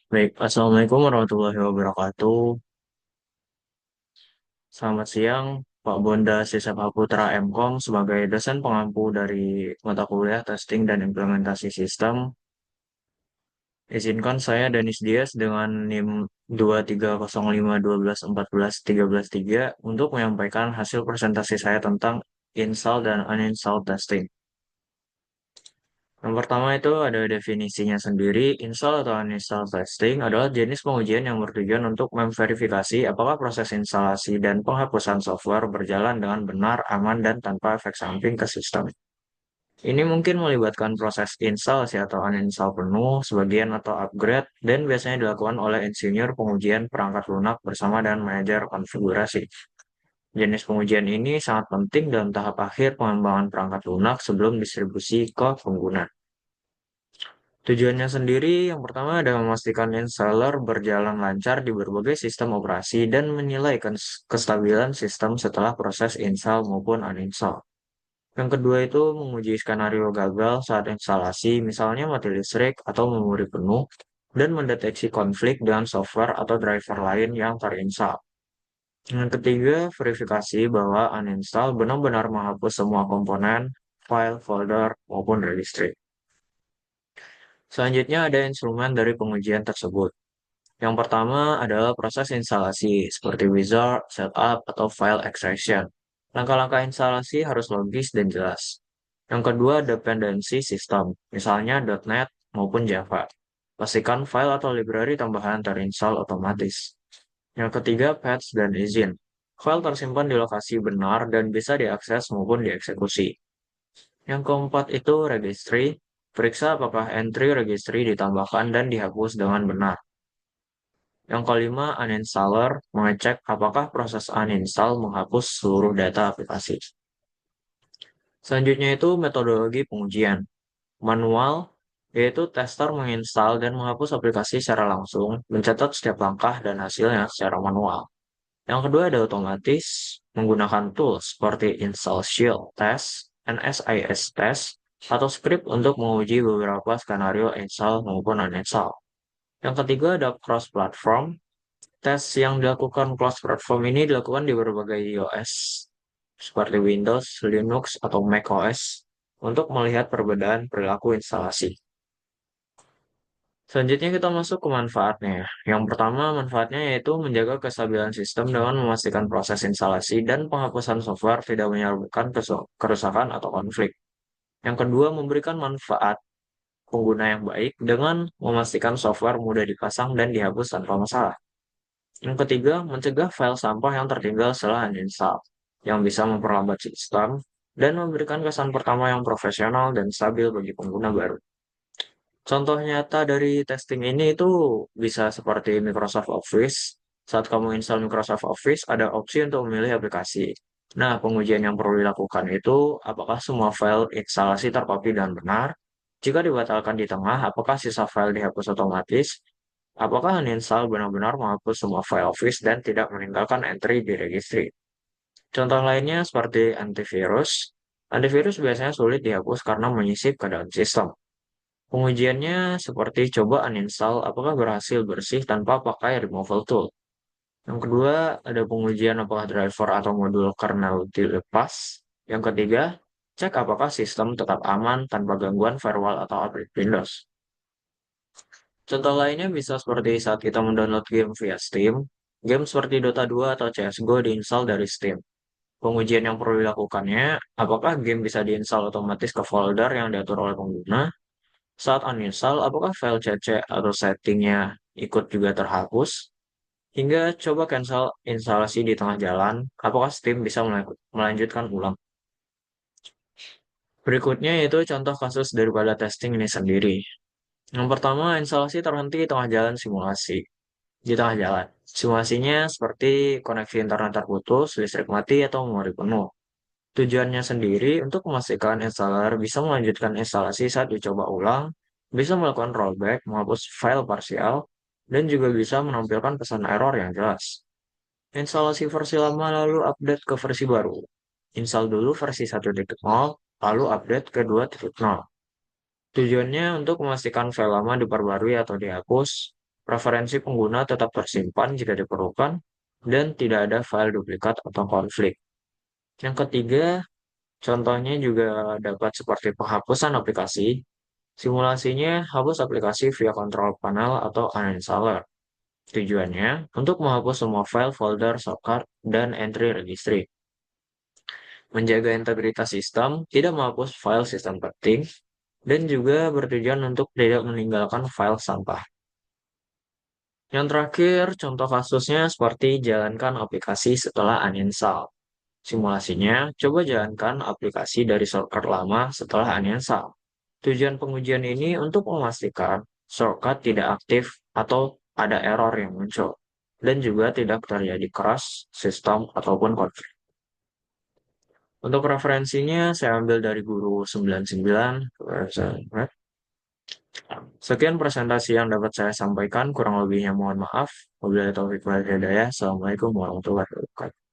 Baik, Assalamualaikum warahmatullahi wabarakatuh. Selamat siang, Pak Bonda Sisapa Putra MKOM sebagai dosen pengampu dari mata kuliah testing dan implementasi sistem. Izinkan saya Danis Dias dengan NIM 230514143 untuk menyampaikan hasil presentasi saya tentang install dan uninstall testing. Yang pertama itu ada definisinya sendiri. Install atau uninstall testing adalah jenis pengujian yang bertujuan untuk memverifikasi apakah proses instalasi dan penghapusan software berjalan dengan benar, aman, dan tanpa efek samping ke sistem. Ini mungkin melibatkan proses instalasi atau uninstall penuh, sebagian atau upgrade, dan biasanya dilakukan oleh insinyur pengujian perangkat lunak bersama dengan manajer konfigurasi. Jenis pengujian ini sangat penting dalam tahap akhir pengembangan perangkat lunak sebelum distribusi ke pengguna. Tujuannya sendiri yang pertama adalah memastikan installer berjalan lancar di berbagai sistem operasi dan menilai kestabilan sistem setelah proses install maupun uninstall. Yang kedua itu menguji skenario gagal saat instalasi, misalnya mati listrik atau memori penuh, dan mendeteksi konflik dengan software atau driver lain yang terinstall. Yang ketiga, verifikasi bahwa uninstall benar-benar menghapus semua komponen, file, folder, maupun registry. Selanjutnya ada instrumen dari pengujian tersebut. Yang pertama adalah proses instalasi, seperti wizard, setup, atau file extraction. Langkah-langkah instalasi harus logis dan jelas. Yang kedua, dependensi sistem, misalnya .NET maupun Java. Pastikan file atau library tambahan terinstall otomatis. Yang ketiga, patch dan izin. File tersimpan di lokasi benar dan bisa diakses maupun dieksekusi. Yang keempat itu registry. Periksa apakah entry registry ditambahkan dan dihapus dengan benar. Yang kelima, uninstaller mengecek apakah proses uninstall menghapus seluruh data aplikasi. Selanjutnya itu metodologi pengujian. Manual, yaitu tester menginstal dan menghapus aplikasi secara langsung, mencatat setiap langkah dan hasilnya secara manual. Yang kedua ada otomatis, menggunakan tools seperti Install Shield Test, NSIS Test, atau script untuk menguji beberapa skenario install maupun uninstall. Yang ketiga ada cross-platform. Tes yang dilakukan cross-platform ini dilakukan di berbagai iOS, seperti Windows, Linux, atau macOS, untuk melihat perbedaan perilaku instalasi. Selanjutnya kita masuk ke manfaatnya. Yang pertama, manfaatnya yaitu menjaga kestabilan sistem dengan memastikan proses instalasi dan penghapusan software tidak menyebabkan kerusakan atau konflik. Yang kedua, memberikan manfaat pengguna yang baik dengan memastikan software mudah dipasang dan dihapus tanpa masalah. Yang ketiga, mencegah file sampah yang tertinggal setelah uninstall, yang bisa memperlambat sistem dan memberikan kesan pertama yang profesional dan stabil bagi pengguna baru. Contoh nyata dari testing ini itu bisa seperti Microsoft Office. Saat kamu install Microsoft Office, ada opsi untuk memilih aplikasi. Nah, pengujian yang perlu dilakukan itu apakah semua file instalasi tercopy dan benar? Jika dibatalkan di tengah, apakah sisa file dihapus otomatis? Apakah uninstall benar-benar menghapus semua file Office dan tidak meninggalkan entry di registry? Contoh lainnya seperti antivirus. Antivirus biasanya sulit dihapus karena menyisip ke dalam sistem. Pengujiannya seperti coba uninstall apakah berhasil bersih tanpa pakai removal tool. Yang kedua, ada pengujian apakah driver atau modul kernel dilepas. Yang ketiga, cek apakah sistem tetap aman tanpa gangguan firewall atau update Windows. Contoh lainnya bisa seperti saat kita mendownload game via Steam. Game seperti Dota 2 atau CSGO diinstal dari Steam. Pengujian yang perlu dilakukannya, apakah game bisa diinstal otomatis ke folder yang diatur oleh pengguna? Saat uninstall, apakah file CC atau settingnya ikut juga terhapus? Hingga coba cancel instalasi di tengah jalan, apakah Steam bisa melanjutkan ulang? Berikutnya yaitu contoh kasus daripada testing ini sendiri. Yang pertama, instalasi terhenti di tengah jalan simulasi. Di tengah jalan. Simulasinya seperti koneksi internet terputus, listrik mati, atau memori penuh. Tujuannya sendiri untuk memastikan installer bisa melanjutkan instalasi saat dicoba ulang, bisa melakukan rollback, menghapus file parsial, dan juga bisa menampilkan pesan error yang jelas. Instalasi versi lama lalu update ke versi baru. Install dulu versi 1.0, lalu update ke 2.0. Tujuannya untuk memastikan file lama diperbarui atau dihapus, preferensi pengguna tetap tersimpan jika diperlukan, dan tidak ada file duplikat atau konflik. Yang ketiga, contohnya juga dapat seperti penghapusan aplikasi. Simulasinya hapus aplikasi via control panel atau uninstaller. Tujuannya untuk menghapus semua file, folder, shortcut, dan entry registry. Menjaga integritas sistem, tidak menghapus file sistem penting, dan juga bertujuan untuk tidak meninggalkan file sampah. Yang terakhir, contoh kasusnya seperti jalankan aplikasi setelah uninstall. Simulasinya, coba jalankan aplikasi dari shortcut lama setelah uninstall. Tujuan pengujian ini untuk memastikan shortcut tidak aktif atau ada error yang muncul, dan juga tidak terjadi crash sistem ataupun konflik. Untuk referensinya, saya ambil dari Guru 99. Sekian presentasi yang dapat saya sampaikan, kurang lebihnya mohon maaf. Wabillahi taufiq wal hidayah. Assalamualaikum warahmatullahi wabarakatuh.